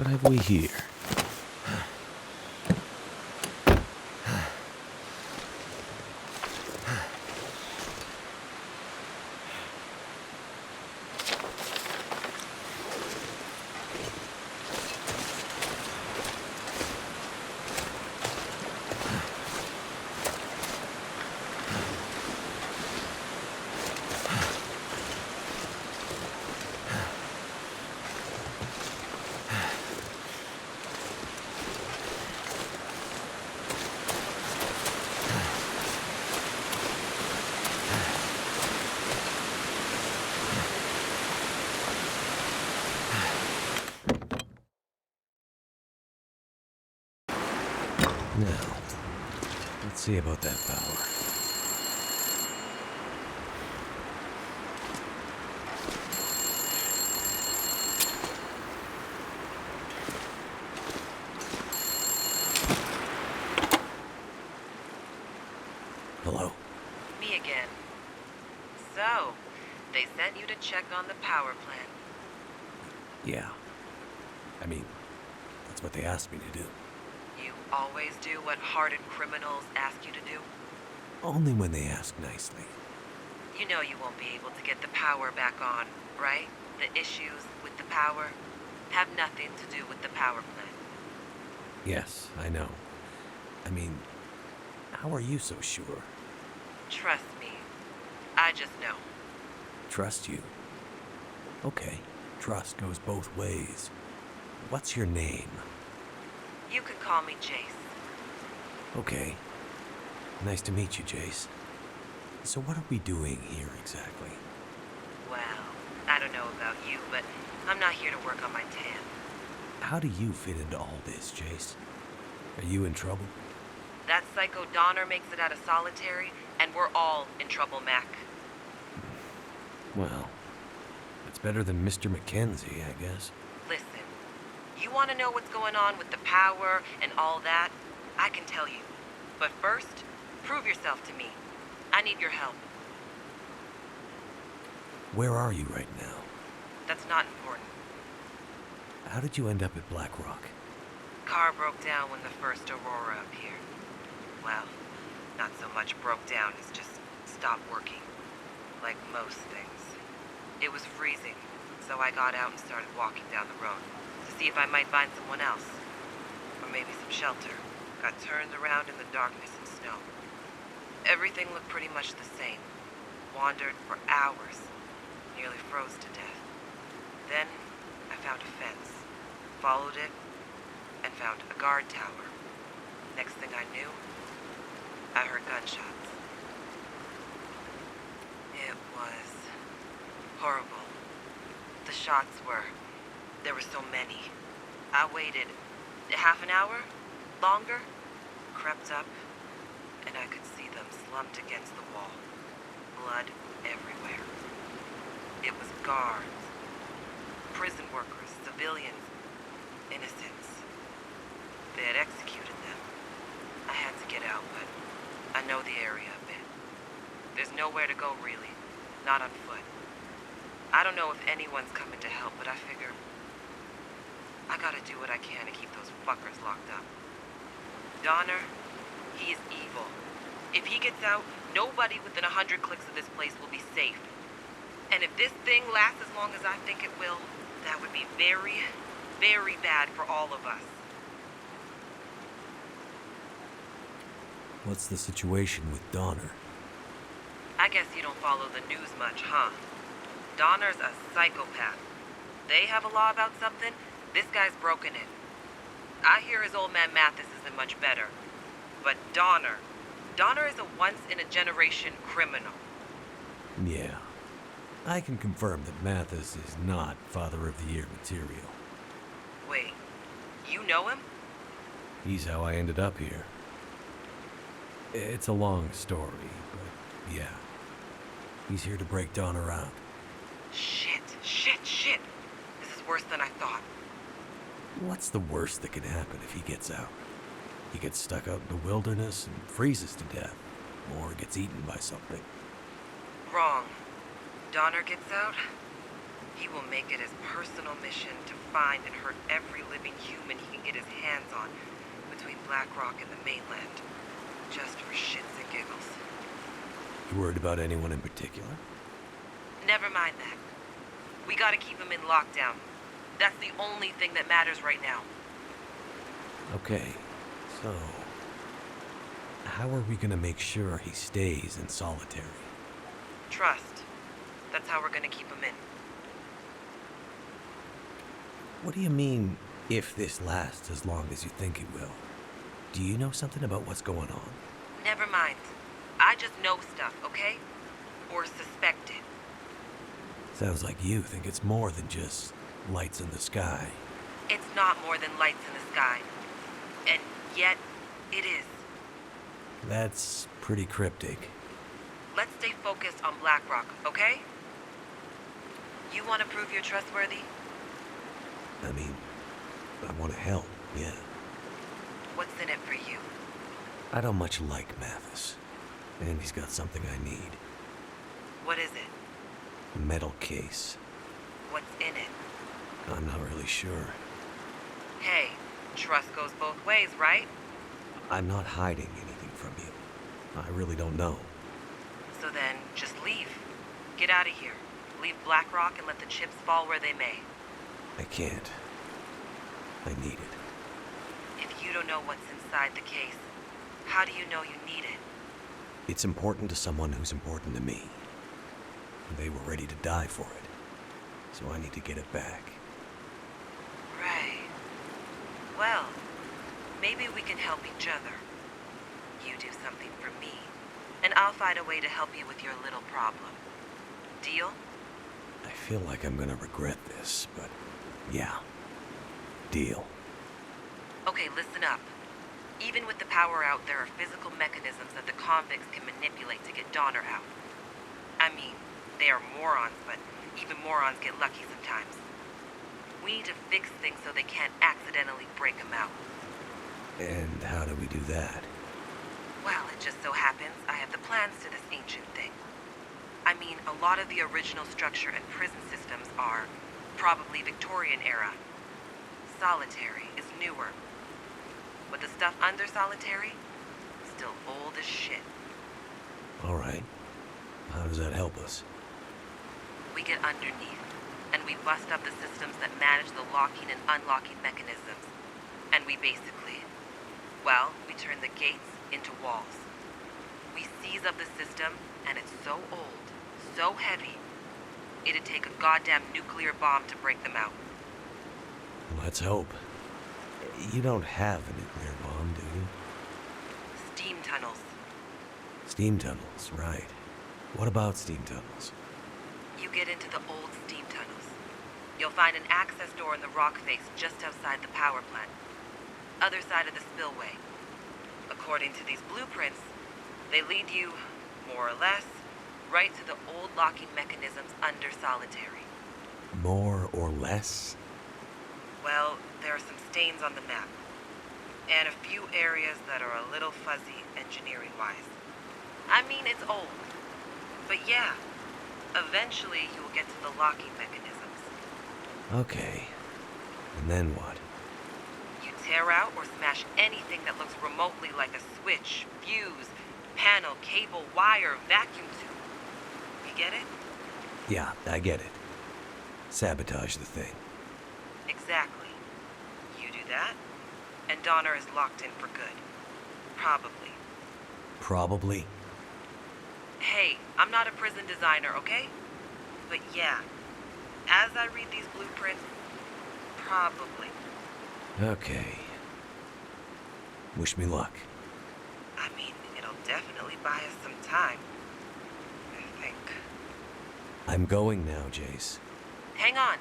have we here? Now, let's see about that power. Hello? Me again. So, they sent you to check on the power plant. Yeah. I mean, that's what they asked me to do. You always do what hardened criminals ask you to do? Only when they ask nicely. You know you won't be able to get the power back on, right? The issues with the power have nothing to do with the power plant. Yes, I know. I mean, how are you so sure? Trust me. I just know. Trust you? Okay, trust goes both ways. What's your name? You can call me Jace. Okay. Nice to meet you, Jace. So what are we doing here exactly? Well, I don't know about you, but I'm not here to work on my tan. How do you fit into all this, Jace? Are you in trouble? That psycho Donner makes it out of solitary, and we're all in trouble, Mac. Well, it's better than Mr. Mackenzie, I guess. Listen, you want to know what's going on with the power and all that? I can tell you. But first, prove yourself to me. I need your help. Where are you right now? That's not important. How did you end up at Black Rock? Car broke down when the first Aurora appeared. Well, not so much broke down as just stopped working. Like most things. It was freezing, so I got out and started walking down the road to see if I might find someone else. Or maybe some shelter. Got turned around in the darkness and snow. Everything looked pretty much the same. Wandered for hours. Nearly froze to death. Then, I found a fence. Followed it, and found a guard tower. Next thing I knew, I heard gunshots. It was horrible. The shots there were so many. I waited half an hour? Longer? Crept up, and I could see them slumped against the wall. Blood everywhere. It was guards, prison workers, civilians, innocents. They had executed them. I had to get out, but I know the area a bit. There's nowhere to go, really. Not on foot. I don't know if anyone's coming to help, but I figure I gotta do what I can to keep those fuckers locked up. Donner, he is evil. If he gets out, nobody within 100 clicks of this place will be safe. And if this thing lasts as long as I think it will, that would be very, very bad for all of us. What's the situation with Donner? I guess you don't follow the news much, huh? Donner's a psychopath. They have a law about something, this guy's broken it. I hear his old man Mathis isn't much better. But Donner is a once-in-a-generation criminal. Yeah. I can confirm that Mathis is not Father of the Year material. Wait, you know him? He's how I ended up here. It's a long story, but yeah. He's here to break Donner out. Shit. This is worse than I thought. What's the worst that could happen if he gets out? He gets stuck out in the wilderness and freezes to death, or gets eaten by something. Wrong. Donner gets out, He will make it his personal mission to find and hurt every living human he can get his hands on between Black Rock and the mainland, just for shits and giggles. You worried about anyone in particular? Never mind that. We gotta keep him in lockdown. That's the only thing that matters right now. Okay, so... how are we gonna make sure he stays in solitary? Trust. That's how we're gonna keep him in. What do you mean, if this lasts as long as you think it will? Do you know something about what's going on? Never mind. I just know stuff, okay? Or suspect it. Sounds like you think it's more than just lights in the sky. It's not more than lights in the sky. And yet, it is. That's pretty cryptic. Let's stay focused on Black Rock, okay? You want to prove you're trustworthy? I mean, I want to help, yeah. What's in it for you? I don't much like Mathis. And he's got something I need. What is it? A metal case. What's in it? I'm not really sure. Hey, trust goes both ways, right? I'm not hiding anything from you. I really don't know. So then, just leave. Get out of here. Leave Black Rock and let the chips fall where they may. I can't. I need it. If you don't know what's inside the case, how do you know you need it? It's important to someone who's important to me. They were ready to die for it. So I need to get it back. Right. Well, maybe we can help each other. You do something for me, and I'll find a way to help you with your little problem. Deal? I feel like I'm gonna regret this, but yeah. Deal. Okay, listen up. Even with the power out, there are physical mechanisms that the convicts can manipulate to get Donner out. I mean, they are morons, but even morons get lucky sometimes. We need to fix things so they can't accidentally break him out. And how do we do that? Well, it just so happens I have the plans to this ancient thing. I mean, a lot of the original structure and prison systems are probably Victorian era. Solitary is newer. But the stuff under Solitary, still old as shit. All right. How does that help us? We get underneath, and we bust up the systems that manage the locking and unlocking mechanisms. And we basically, well, we turn the gates into walls. We seize up the system, and it's so old, so heavy, it'd take a goddamn nuclear bomb to break them out. Let's hope. You don't have a nuclear bomb, do you? Steam tunnels. Steam tunnels, right. What about steam tunnels? You get into the old steam tunnels. You'll find an access door in the rock face just outside the power plant. Other side of the spillway. According to these blueprints, they lead you, more or less, right to the old locking mechanisms under Solitary. More or less? Well, there are some stains on the map. And a few areas that are a little fuzzy engineering-wise. I mean, it's old. But yeah, eventually you will get to the locking mechanisms. Okay. And then what? You tear out or smash anything that looks remotely like a switch, fuse, panel, cable, wire, vacuum tube. You get it? Yeah, I get it. Sabotage the thing. Exactly. You do that, and Donner is locked in for good. Probably. Probably. Hey, I'm not a prison designer, okay? But yeah, as I read these blueprints, probably. Okay. Wish me luck. I mean, it'll definitely buy us some time. I think. I'm going now, Jace. Hang on.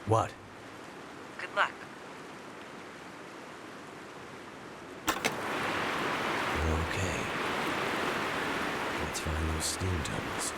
What? Good luck. Okay. Let's find those steam tunnels.